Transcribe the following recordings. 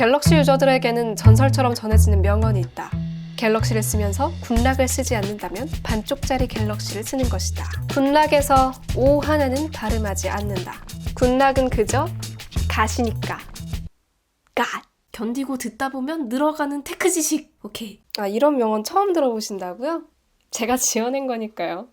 갤럭시 유저들에게는 전설처럼 전해지는 명언이 있다. 갤럭시를 쓰면서 굿락을 쓰지 않는다면 반쪽짜리 갤럭시를 쓰는 것이다. 굿락에서 오 하나는 발음하지 않는다. 굿락은 그저 갓이니까. 갓. 견디고 듣다 보면 늘어가는 테크 지식. 오케이. 아, 이런 명언 처음 들어보신다고요? 제가 지어낸 거니까요.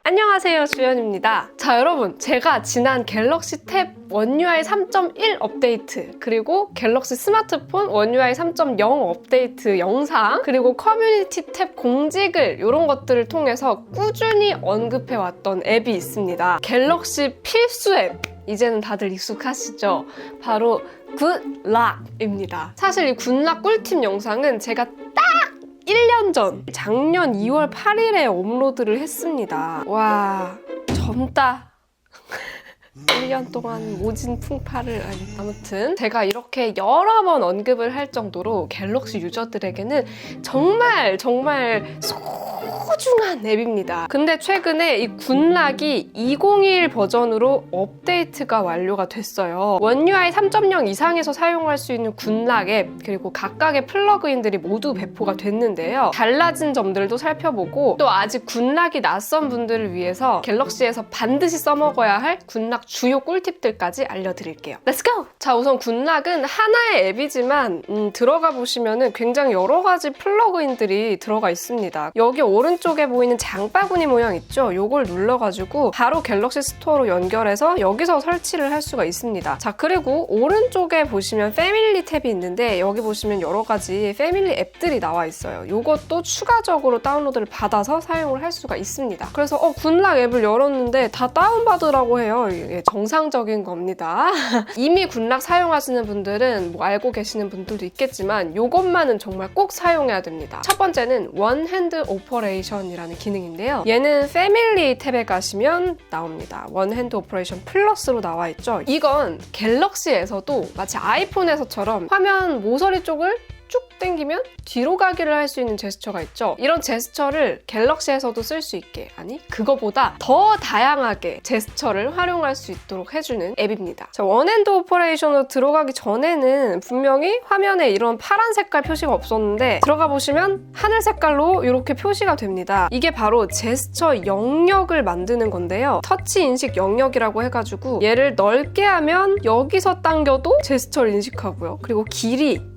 안녕하세요, 주연입니다. 자, 여러분, 제가 지난 갤럭시 탭 원 UI 3.1 업데이트, 그리고 갤럭시 스마트폰 원 UI 3.0 업데이트 영상, 그리고 커뮤니티 탭 공지글, 이런 것들을 통해서 꾸준히 언급해왔던 앱이 있습니다. 갤럭시 필수 앱. 이제는 다들 익숙하시죠? 바로 굿락입니다. 사실 이 굿락 꿀팁 영상은 제가 딱 1년 전, 작년 2월 8일에 업로드를 했습니다. 와, 젊다. 1년 동안 모진 풍파를. 아무튼 제가 이렇게 여러 번 언급을 할 정도로 갤럭시 유저들에게는 정말 소중한 앱입니다. 근데 최근에 이 굿락이 2021 버전으로 업데이트가 완료가 됐어요. 원 UI 3.0 이상에서 사용할 수 있는 굿락 앱, 그리고 각각의 플러그인들이 모두 배포가 됐는데요. 달라진 점들도 살펴보고, 또 아직 굿락이 낯선 분들을 위해서 갤럭시에서 반드시 써먹어야 할 굿락 주요 꿀팁들까지 알려드릴게요. Let's go! 자, 우선 굿락은 하나의 앱이지만 들어가 보시면은 굉장히 여러 가지 플러그인들이 들어가 있습니다. 여기 오른쪽에 보이는 장바구니 모양 있죠? 요걸 눌러가지고 바로 갤럭시 스토어로 연결해서 여기서 설치를 할 수가 있습니다. 자, 그리고 오른쪽에 보시면 패밀리 탭이 있는데, 여기 보시면 여러 가지 패밀리 앱들이 나와 있어요. 요것도 추가적으로 다운로드를 받아서 사용을 할 수가 있습니다. 그래서 굿락 앱을 열었는데 다 다운받으라고 해요. 이게 정상적인 겁니다. 이미 굿락 사용하시는 분들은 뭐 알고 계시는 분들도 있겠지만 요것만은 정말 꼭 사용해야 됩니다. 첫 번째는 원 핸드 오퍼레이션이라는 기능인데요. 얘는 패밀리 탭에 가시면 나옵니다. 원 핸드 오퍼레이션 플러스로 나와 있죠. 이건 갤럭시에서도 마치 아이폰에서처럼 화면 모서리 쪽을 쭉 당기면 뒤로 가기를 할 수 있는 제스처가 있죠. 이런 제스처를 갤럭시에서도 쓸 수 있게, 아니 그거보다 더 다양하게 제스처를 활용할 수 있도록 해주는 앱입니다. 자, 원핸드 오퍼레이션으로 들어가기 전에는 분명히 화면에 이런 파란 색깔 표시가 없었는데, 들어가 보시면 하늘 색깔로 이렇게 표시가 됩니다. 이게 바로 제스처 영역을 만드는 건데요. 터치 인식 영역이라고 해가지고 얘를 넓게 하면 여기서 당겨도 제스처를 인식하고요. 그리고 길이,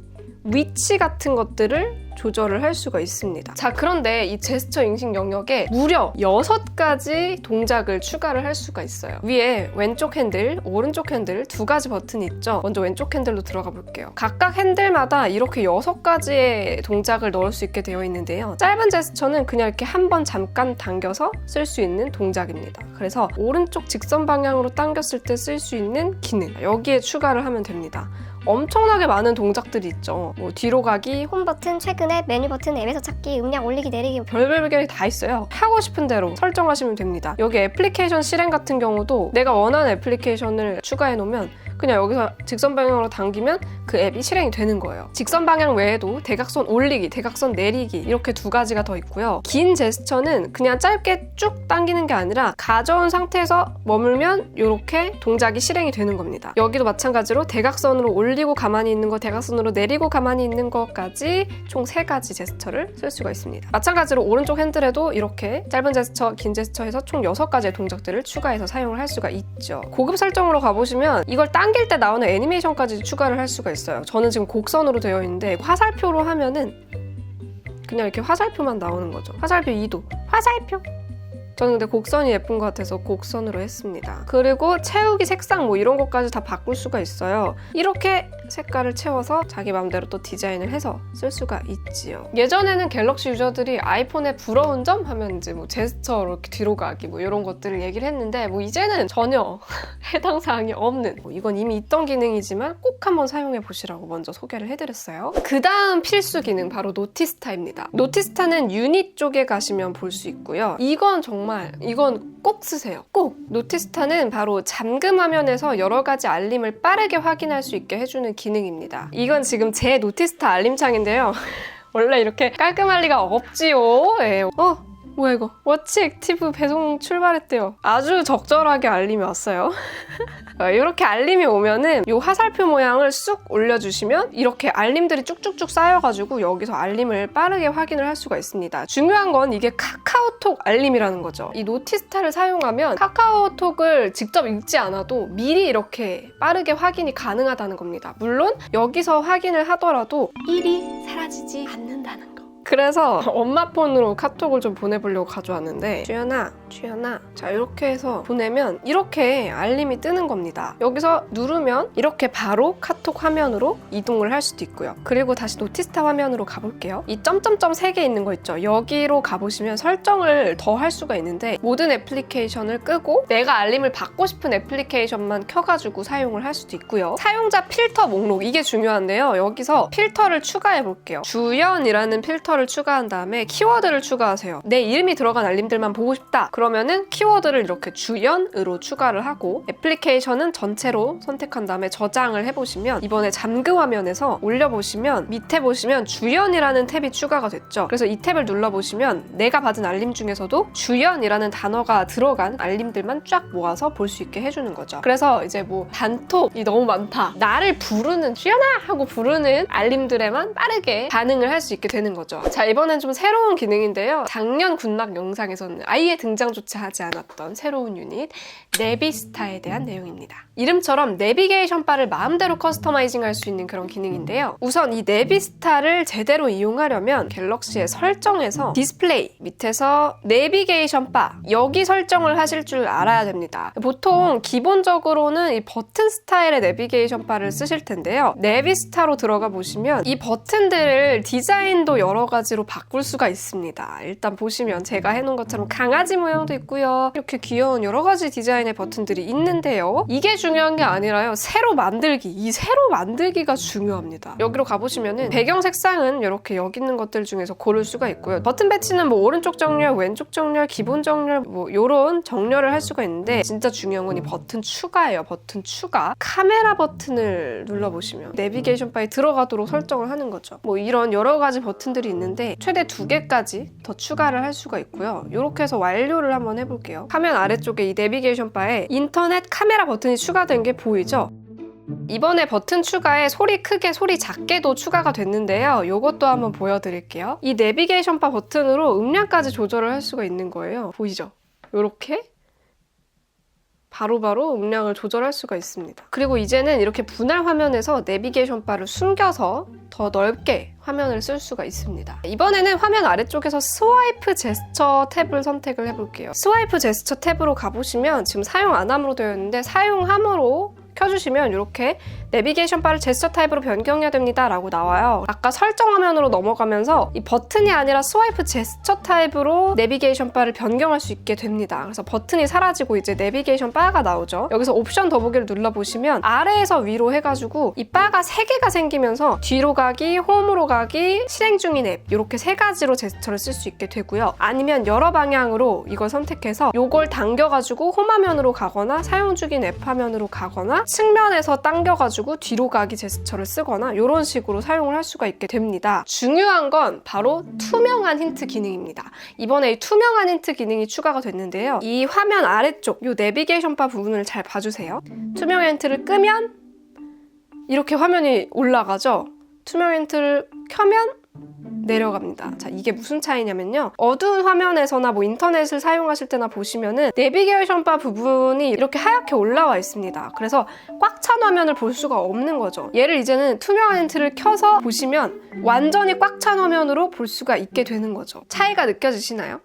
위치 같은 것들을 조절을 할 수가 있습니다. 자, 그런데 이 제스처 인식 영역에 무려 6가지 동작을 추가를 할 수가 있어요. 위에 왼쪽 핸들, 오른쪽 핸들 두 가지 버튼이 있죠. 먼저 왼쪽 핸들로 들어가 볼게요. 각각 핸들마다 이렇게 6가지의 동작을 넣을 수 있게 되어 있는데요. 짧은 제스처는 그냥 이렇게 한번 잠깐 당겨서 쓸 수 있는 동작입니다. 그래서 오른쪽 직선 방향으로 당겼을 때 쓸 수 있는 기능, 여기에 추가를 하면 됩니다. 엄청나게 많은 동작들이 있죠. 뭐 뒤로 가기, 홈 버튼, 최근에 메뉴 버튼, 앱에서 찾기, 음량 올리기, 내리기, 별별별이 다 있어요. 하고 싶은 대로 설정하시면 됩니다. 여기 애플리케이션 실행 같은 경우도 내가 원하는 애플리케이션을 추가해 놓으면 그냥 여기서 직선 방향으로 당기면 그 앱이 실행이 되는 거예요. 직선 방향 외에도 대각선 올리기, 대각선 내리기, 이렇게 2가지가 더 있고요. 긴 제스처는 그냥 짧게 쭉 당기는 게 아니라 가져온 상태에서 머물면 이렇게 동작이 실행이 되는 겁니다. 여기도 마찬가지로 대각선으로 올리고 가만히 있는 거, 대각선으로 내리고 가만히 있는 것까지 총 3가지 제스처를 쓸 수가 있습니다. 마찬가지로 오른쪽 핸들에도 이렇게 짧은 제스처, 긴 제스처에서 총 6가지의 동작들을 추가해서 사용을 할 수가 있죠. 고급 설정으로 가보시면 이걸 당길 때 나오는 애니메이션까지 추가를 할 수가 있어요. 저는 지금 곡선으로 되어 있는데 화살표로 하면은 그냥 이렇게 화살표만 나오는 거죠. 화살표 2도, 화살표. 저는 근데 곡선이 예쁜 것 같아서 곡선으로 했습니다. 그리고 채우기 색상 뭐 이런 것까지 다 바꿀 수가 있어요. 이렇게 색깔을 채워서 자기 마음대로 또 디자인을 해서 쓸 수가 있지요. 예전에는 갤럭시 유저들이 아이폰에 부러운 점 하면 이제 뭐 제스처 이렇게 뒤로 가기 뭐 이런 것들을 얘기를 했는데, 뭐 이제는 전혀 해당 사항이 없는, 이건 이미 있던 기능이지만 꼭 한번 사용해 보시라고 먼저 소개를 해드렸어요. 그 다음 필수 기능 바로 노티스타입니다. 노티스타는 유닛 쪽에 가시면 볼 수 있고요. 이건 꼭 쓰세요. 꼭! 노티스타는 바로 잠금 화면에서 여러 가지 알림을 빠르게 확인할 수 있게 해주는 기능입니다. 이건 지금 제 노티스타 알림창인데요. 원래 이렇게 깔끔할 리가 없지요. 네. 뭐야 이거? 워치 액티브 배송 출발했대요. 아주 적절하게 알림이 왔어요. 이렇게 알림이 오면은 이 화살표 모양을 쑥 올려주시면 이렇게 알림들이 쭉쭉쭉 쌓여가지고 여기서 알림을 빠르게 확인을 할 수가 있습니다. 중요한 건 이게 카카오톡 알림이라는 거죠. 이 노티스타를 사용하면 카카오톡을 직접 읽지 않아도 미리 이렇게 빠르게 확인이 가능하다는 겁니다. 물론 여기서 확인을 하더라도 일이 사라지지 않는다는 거. 그래서 엄마 폰으로 카톡을 좀 보내보려고 가져왔는데 주연아 자 이렇게 해서 보내면 이렇게 알림이 뜨는 겁니다. 여기서 누르면 이렇게 바로 카톡 화면으로 이동을 할 수도 있고요. 그리고 다시 노티스타 화면으로 가볼게요. 이 점점점 3개 있는 거 있죠. 여기로 가보시면 설정을 더 할 수가 있는데 모든 애플리케이션을 끄고 내가 알림을 받고 싶은 애플리케이션만 켜가지고 사용을 할 수도 있고요. 사용자 필터 목록 이게 중요한데요. 여기서 필터를 추가해 볼게요. 주연이라는 필터를 추가한 다음에 키워드를 추가하세요. 내 이름이 들어간 알림들만 보고 싶다. 그러면은 키워드를 이렇게 주연으로 추가를 하고 애플리케이션은 전체로 선택한 다음에 저장을 해보시면 이번에 잠금 화면에서 올려보시면 밑에 보시면 주연이라는 탭이 추가가 됐죠. 그래서 이 탭을 눌러보시면 내가 받은 알림 중에서도 주연이라는 단어가 들어간 알림들만 쫙 모아서 볼 수 있게 해주는 거죠. 그래서 이제 뭐 단톡이 너무 많다. 나를 부르는 주연아 하고 부르는 알림들에만 빠르게 반응을 할 수 있게 되는 거죠. 자, 이번엔 좀 새로운 기능인데요. 작년 군락 영상에서는 아예 등장조차 하지 않았던 새로운 유닛 내비스타에 대한 내용입니다. 이름처럼 내비게이션 바를 마음대로 커스터마이징 할 수 있는 그런 기능인데요. 우선 이 내비스타를 제대로 이용하려면 갤럭시의 설정에서 디스플레이 밑에서 내비게이션 바 여기 설정을 하실 줄 알아야 됩니다. 보통 기본적으로는 이 버튼 스타일의 내비게이션 바를 쓰실 텐데요. 내비스타로 들어가 보시면 이 버튼들을 디자인도 여러 가지로 바꿀 수가 있습니다. 일단 보시면 제가 해놓은 것처럼 강아지 모양도 있고요. 이렇게 귀여운 여러 가지 디자인의 버튼들이 있는데요. 이게 중요한 게 아니라요. 새로 만들기. 이 새로 만들기가 중요합니다. 여기로 가보시면은 배경 색상은 이렇게 여기 있는 것들 중에서 고를 수가 있고요. 버튼 배치는 뭐 오른쪽 정렬, 왼쪽 정렬, 기본 정렬 뭐 이런 정렬을 할 수가 있는데 진짜 중요한 건 이 버튼 추가예요. 버튼 추가. 카메라 버튼을 눌러보시면 내비게이션 바에 들어가도록 설정을 하는 거죠. 뭐 이런 여러 가지 버튼들이 있는데 최대 2개까지 더 추가를 할 수가 있고요. 이렇게 해서 완료를 한번 해볼게요. 화면 아래쪽에 이 내비게이션 바에 인터넷 카메라 버튼이 추가된 게 보이죠? 이번에 버튼 추가에 소리 크게 소리 작게도 추가가 됐는데요. 이것도 한번 보여드릴게요. 이 내비게이션 바 버튼으로 음량까지 조절을 할 수가 있는 거예요. 보이죠? 이렇게 바로바로 음량을 조절할 수가 있습니다. 그리고 이제는 이렇게 분할 화면에서 내비게이션 바를 숨겨서 더 넓게 화면을 쓸 수가 있습니다. 이번에는 화면 아래쪽에서 스와이프 제스처 탭을 선택을 해볼게요. 스와이프 제스처 탭으로 가보시면 지금 사용 안 함으로 되어 있는데 사용함으로 켜주시면 이렇게 내비게이션 바를 제스처 타입으로 변경해야 됩니다 라고 나와요. 아까 설정 화면으로 넘어가면서 이 버튼이 아니라 스와이프 제스처 타입으로 내비게이션 바를 변경할 수 있게 됩니다. 그래서 버튼이 사라지고 이제 내비게이션 바가 나오죠. 여기서 옵션 더보기를 눌러보시면 아래에서 위로 해가지고 이 바가 3개가 생기면서 뒤로 가기, 홈으로 가기, 실행 중인 앱 이렇게 3가지로 제스처를 쓸 수 있게 되고요. 아니면 여러 방향으로 이걸 선택해서 이걸 당겨가지고 홈 화면으로 가거나 사용 중인 앱 화면으로 가거나 측면에서 당겨가지고 뒤로 가기 제스처를 쓰거나 이런 식으로 사용을 할 수가 있게 됩니다. 중요한 건 바로 투명한 힌트 기능입니다. 이번에 이 투명한 힌트 기능이 추가가 됐는데요. 이 화면 아래쪽 이 내비게이션 바 부분을 잘 봐주세요. 투명 힌트를 끄면 이렇게 화면이 올라가죠. 투명 힌트를 켜면 내려갑니다. 자, 이게 무슨 차이냐면요. 어두운 화면에서나 뭐 인터넷을 사용하실 때나 보시면은 내비게이션 바 부분이 이렇게 하얗게 올라와 있습니다. 그래서 꽉 찬 화면을 볼 수가 없는 거죠. 얘를 이제는 투명한 힌트를 켜서 보시면 완전히 꽉 찬 화면으로 볼 수가 있게 되는 거죠. 차이가 느껴지시나요?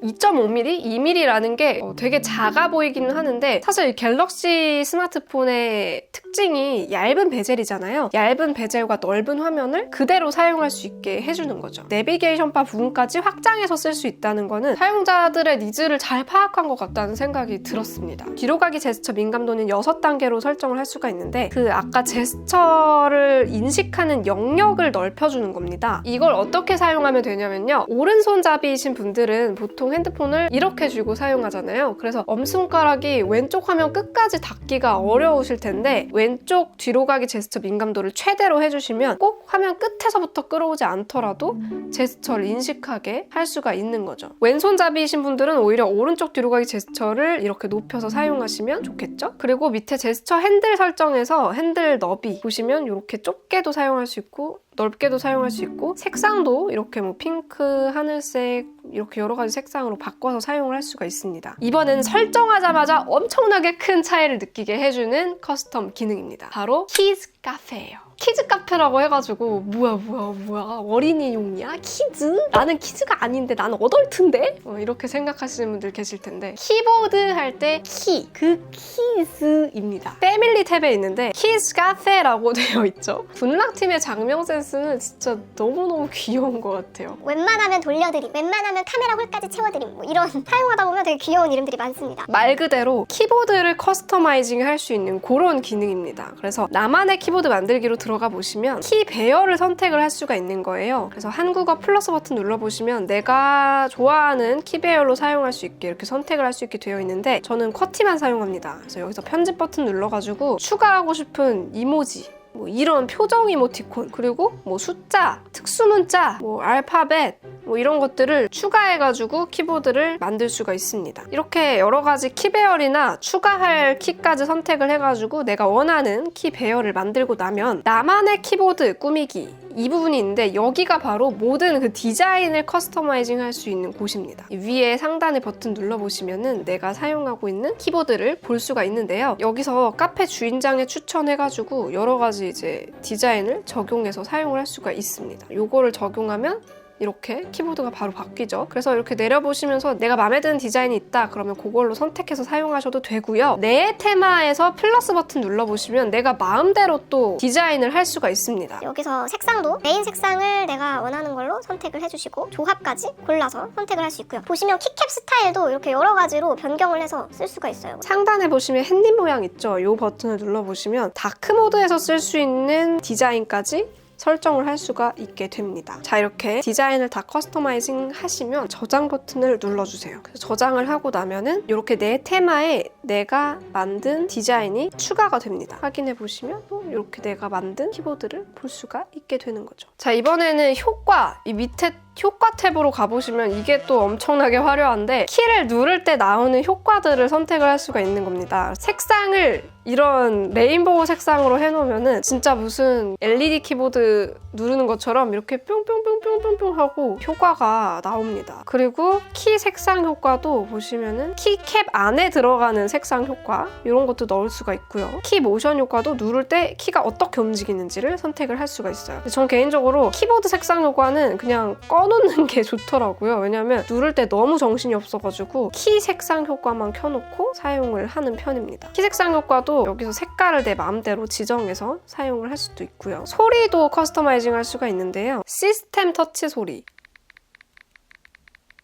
2.5mm, 2mm라는 게 되게 작아 보이기는 하는데 사실 갤럭시 스마트폰의 특징이 얇은 베젤이잖아요. 얇은 베젤과 넓은 화면을 그대로 사용할 수 있게 해주는 거죠. 내비게이션 바 부분까지 확장해서 쓸 수 있다는 거는 사용자들의 니즈를 잘 파악한 것 같다는 생각이 들었습니다. 뒤로 가기 제스처 민감도는 6단계로 설정을 할 수가 있는데 그 아까 제스처를 인식하는 영역을 넓혀주는 겁니다. 이걸 어떻게 사용하면 되냐면요. 오른손잡이이신 분들은 보통 보통 핸드폰을 이렇게 쥐고 사용하잖아요. 그래서 엄손가락이 왼쪽 화면 끝까지 닿기가 어려우실 텐데 왼쪽 뒤로 가기 제스처 민감도를 최대로 해주시면 꼭 화면 끝에서부터 끌어오지 않더라도 제스처를 인식하게 할 수가 있는 거죠. 왼손잡이이신 분들은 오히려 오른쪽 뒤로 가기 제스처를 이렇게 높여서 사용하시면 좋겠죠? 그리고 밑에 제스처 핸들 설정에서 핸들 너비 보시면 이렇게 좁게도 사용할 수 있고 넓게도 사용할 수 있고 색상도 이렇게 뭐 핑크, 하늘색 이렇게 여러 가지 색상으로 바꿔서 사용을 할 수가 있습니다. 이번에는 설정하자마자 엄청나게 큰 차이를 느끼게 해주는 커스텀 기능입니다. 바로 키즈 카페예요. 키즈 카페라고 해가지고 뭐야 어린이용이야? 키즈? 나는 키즈가 아닌데 나는 어덜트인데? 이렇게 생각하시는 분들 계실 텐데 키보드 할 때 키, 그 키즈입니다. 패밀리 탭에 있는데 키즈 카페라고 되어 있죠. 군락팀의 장명 센스는 진짜 너무너무 귀여운 것 같아요. 웬만하면 돌려드림, 웬만하면 카메라 홀까지 채워드림, 뭐 이런 사용하다 보면 되게 귀여운 이름들이 많습니다. 말 그대로 키보드를 커스터마이징 할 수 있는 그런 기능입니다. 그래서 나만의 키보드 만들기로 들어가 보시면 키 배열을 선택을 할 수가 있는 거예요. 그래서 한국어 플러스 버튼 눌러보시면 내가 좋아하는 키 배열로 사용할 수 있게 이렇게 선택을 할 수 있게 되어 있는데 저는 쿼티만 사용합니다. 그래서 여기서 편집 버튼 눌러가지고 추가하고 싶은 이모지 뭐 이런 표정 이모티콘 그리고 뭐 숫자, 특수문자, 뭐 알파벳 뭐 이런 것들을 추가해가지고 키보드를 만들 수가 있습니다. 이렇게 여러 가지 키 배열이나 추가할 키까지 선택을 해가지고 내가 원하는 키 배열을 만들고 나면 나만의 키보드 꾸미기 이 부분이 있는데 여기가 바로 모든 그 디자인을 커스터마이징 할 수 있는 곳입니다. 위에 상단의 버튼 눌러보시면은 내가 사용하고 있는 키보드를 볼 수가 있는데요. 여기서 카페 주인장에 추천해가지고 여러 가지 이제 디자인을 적용해서 사용을 할 수가 있습니다. 요거를 적용하면 이렇게 키보드가 바로 바뀌죠. 그래서 이렇게 내려보시면서 내가 마음에 드는 디자인이 있다 그러면 그걸로 선택해서 사용하셔도 되고요. 내 테마에서 플러스 버튼 눌러보시면 내가 마음대로 또 디자인을 할 수가 있습니다. 여기서 색상도 메인 색상을 내가 원하는 걸로 선택을 해주시고 조합까지 골라서 선택을 할 수 있고요. 보시면 키캡 스타일도 이렇게 여러 가지로 변경을 해서 쓸 수가 있어요. 상단에 보시면 햇님 모양 있죠? 이 버튼을 눌러보시면 다크 모드에서 쓸 수 있는 디자인까지 설정을 할 수가 있게 됩니다. 자, 이렇게 디자인을 다 커스터마이징 하시면 저장 버튼을 눌러주세요. 그래서 저장을 하고 나면은 이렇게 내 테마에 내가 만든 디자인이 추가가 됩니다. 확인해 보시면 또 이렇게 내가 만든 키보드를 볼 수가 있게 되는 거죠. 자, 이번에는 효과, 이 밑에 효과 탭으로 가보시면 이게 또 엄청나게 화려한데 키를 누를 때 나오는 효과들을 선택을 할 수가 있는 겁니다. 색상을 이런 레인보우 색상으로 해놓으면은 진짜 무슨 LED 키보드 누르는 것처럼 이렇게 뿅뿅뿅뿅뿅뿅 하고 효과가 나옵니다. 그리고 키 색상 효과도 보시면은 키캡 안에 들어가는 색상 효과 이런 것도 넣을 수가 있고요. 키 모션 효과도 누를 때 키가 어떻게 움직이는지를 선택을 할 수가 있어요. 저는 개인적으로 키보드 색상 효과는 그냥 꺼놓는 게 좋더라고요. 왜냐면 누를 때 너무 정신이 없어가지고 키 색상 효과만 켜놓고 사용을 하는 편입니다. 키 색상 효과도 여기서 색깔을 내 마음대로 지정해서 사용을 할 수도 있고요. 소리도 커스터마이징 할 수가 있는데요. 시스템 터치 소리,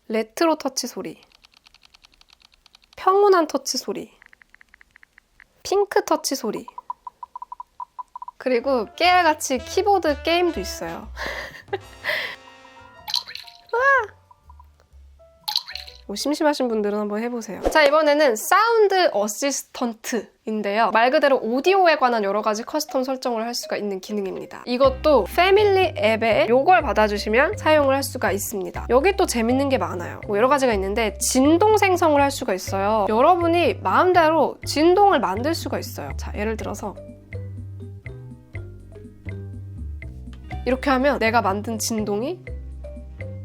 레트로 터치 소리, 평온한 터치 소리, 핑크 터치 소리, 그리고 깨알같이 키보드 게임도 있어요. 뭐 심심하신 분들은 한번 해보세요. 자, 이번에는 사운드 어시스턴트인데요. 말 그대로 오디오에 관한 여러 가지 커스텀 설정을 할 수가 있는 기능입니다. 이것도 패밀리 앱에 요걸 받아주시면 사용을 할 수가 있습니다. 여기 또 재밌는 게 많아요. 뭐 여러 가지가 있는데 진동 생성을 할 수가 있어요. 여러분이 마음대로 진동을 만들 수가 있어요. 자, 예를 들어서 이렇게 하면 내가 만든 진동이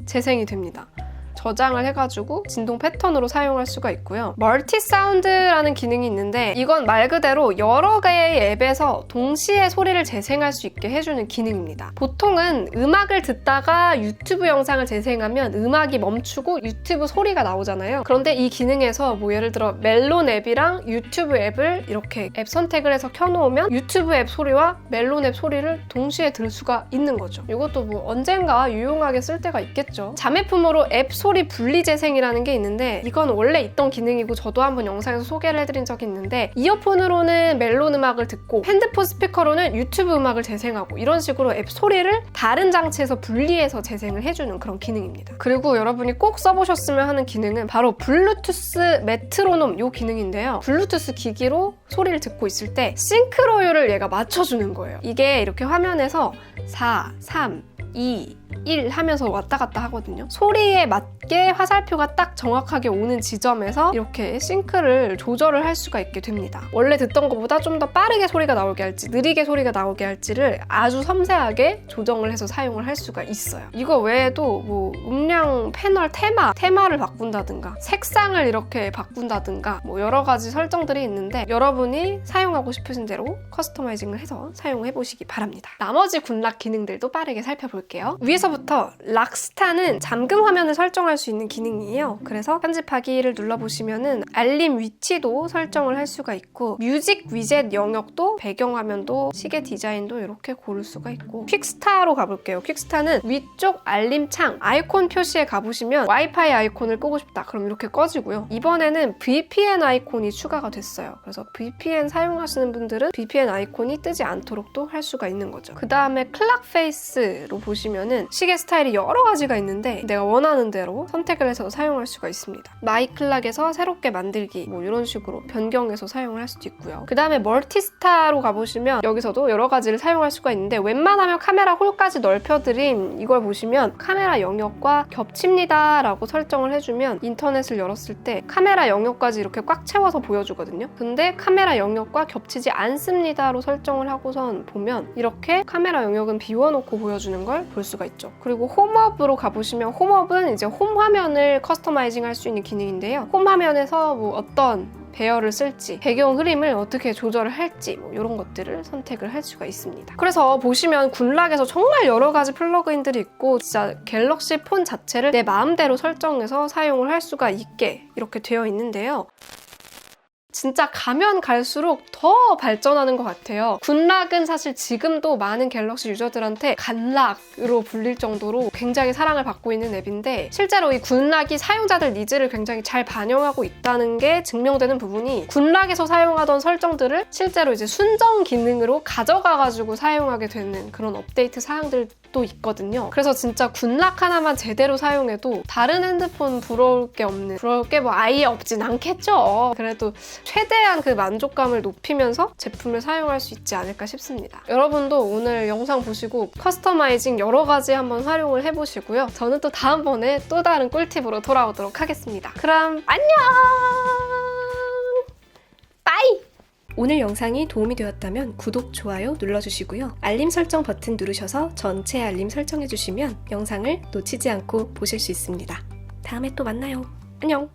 재생이 됩니다. 저장을 해가지고 진동 패턴으로 사용할 수가 있고요. 멀티 사운드라는 기능이 있는데 이건 말 그대로 여러 개의 앱에서 동시에 소리를 재생할 수 있게 해주는 기능입니다. 보통은 음악을 듣다가 유튜브 영상을 재생하면 음악이 멈추고 유튜브 소리가 나오잖아요. 그런데 이 기능에서 뭐 예를 들어 멜론 앱이랑 유튜브 앱을 이렇게 앱 선택을 해서 켜놓으면 유튜브 앱 소리와 멜론 앱 소리를 동시에 들을 수가 있는 거죠. 이것도 뭐 언젠가 유용하게 쓸 때가 있겠죠. 자매품으로 앱 소리 소리 분리 재생이라는 게 있는데 이건 원래 있던 기능이고 저도 한번 영상에서 소개를 해드린 적이 있는데 이어폰으로는 멜론 음악을 듣고 핸드폰 스피커로는 유튜브 음악을 재생하고 이런 식으로 앱 소리를 다른 장치에서 분리해서 재생을 해주는 그런 기능입니다. 그리고 여러분이 꼭 써보셨으면 하는 기능은 바로 블루투스 메트로놈 이 기능인데요. 블루투스 기기로 소리를 듣고 있을 때 싱크로율을 얘가 맞춰주는 거예요. 이게 이렇게 화면에서 4, 3, 2, 1 하면서 왔다 갔다 하거든요. 소리에 맞게 화살표가 딱 정확하게 오는 지점에서 이렇게 싱크를 조절을 할 수가 있게 됩니다. 원래 듣던 것보다 좀 더 빠르게 소리가 나오게 할지 느리게 소리가 나오게 할지를 아주 섬세하게 조정을 해서 사용을 할 수가 있어요. 이거 외에도 뭐 음량 패널 테마를 바꾼다든가 색상을 이렇게 바꾼다든가 뭐 여러 가지 설정들이 있는데 여러분이 사용하고 싶으신 대로 커스터마이징을 해서 사용해 보시기 바랍니다. 나머지 군락 기능들도 빠르게 살펴볼게요. 위에서부터 락스타는 잠금 화면을 설정할 수 있는 기능이에요. 그래서 편집하기를 눌러보시면은 알림 위치도 설정을 할 수가 있고 뮤직 위젯 영역도 배경화면도 시계 디자인도 이렇게 고를 수가 있고 퀵스타로 가볼게요. 퀵스타는 위쪽 알림창 아이콘 표시에 가보시면 와이파이 아이콘을 끄고 싶다. 그럼 이렇게 꺼지고요. 이번에는 VPN 아이콘이 추가가 됐어요. 그래서 VPN 사용하시는 분들은 VPN 아이콘이 뜨지 않도록도 할 수가 있는 거죠. 그 다음에 클락 페이스로 보시면은 시계 스타일이 여러 가지가 있는데 내가 원하는 대로 선택을 해서 사용할 수가 있습니다. 마이 클락에서 새롭게 만들기 뭐 이런 식으로 변경해서 사용을 할 수도 있고요. 그 다음에 멀티스타로 가보시면 여기서도 여러 가지를 사용할 수가 있는데 웬만하면 카메라 홀까지 넓혀드린 이걸 보시면 카메라 영역과 겹칩니다 라고 설정을 해주면 인터넷을 열었을 때 카메라 영역까지 이렇게 꽉 채워서 보여주거든요. 근데 카메라 영역과 겹치지 않습니다로 설정을 하고선 보면 이렇게 카메라 영역은 비워놓고 보여주는 걸 볼 수가 있죠. 그리고 홈업으로 가보시면 홈업은 이제 홈 화면을 커스터마이징 할 수 있는 기능인데요. 홈 화면에서 뭐 어떤 배열을 쓸지, 배경 흐림을 어떻게 조절을 할지 뭐 이런 것들을 선택을 할 수가 있습니다. 그래서 보시면 군락에서 정말 여러 가지 플러그인들이 있고 진짜 갤럭시 폰 자체를 내 마음대로 설정해서 사용을 할 수가 있게 이렇게 되어 있는데요. 진짜 가면 갈수록 더 발전하는 것 같아요. 군락은 사실 지금도 많은 갤럭시 유저들한테 간락으로 불릴 정도로 굉장히 사랑을 받고 있는 앱인데 실제로 이 군락이 사용자들 니즈를 굉장히 잘 반영하고 있다는 게 증명되는 부분이 군락에서 사용하던 설정들을 실제로 이제 순정 기능으로 가져가가지고 사용하게 되는 그런 업데이트 사항들도 있거든요. 그래서 진짜 군락 하나만 제대로 사용해도 다른 핸드폰 부러울 게 뭐 아예 없진 않겠죠. 그래도 최대한 그 만족감을 높이면서 제품을 사용할 수 있지 않을까 싶습니다. 여러분도 오늘 영상 보시고 커스터마이징 여러 가지 한번 활용을 해보시고요. 저는 또 다음번에 또 다른 꿀팁으로 돌아오도록 하겠습니다. 그럼 안녕! 빠이! 오늘 영상이 도움이 되었다면 구독, 좋아요 눌러주시고요. 알림 설정 버튼 누르셔서 전체 알림 설정해주시면 영상을 놓치지 않고 보실 수 있습니다. 다음에 또 만나요. 안녕!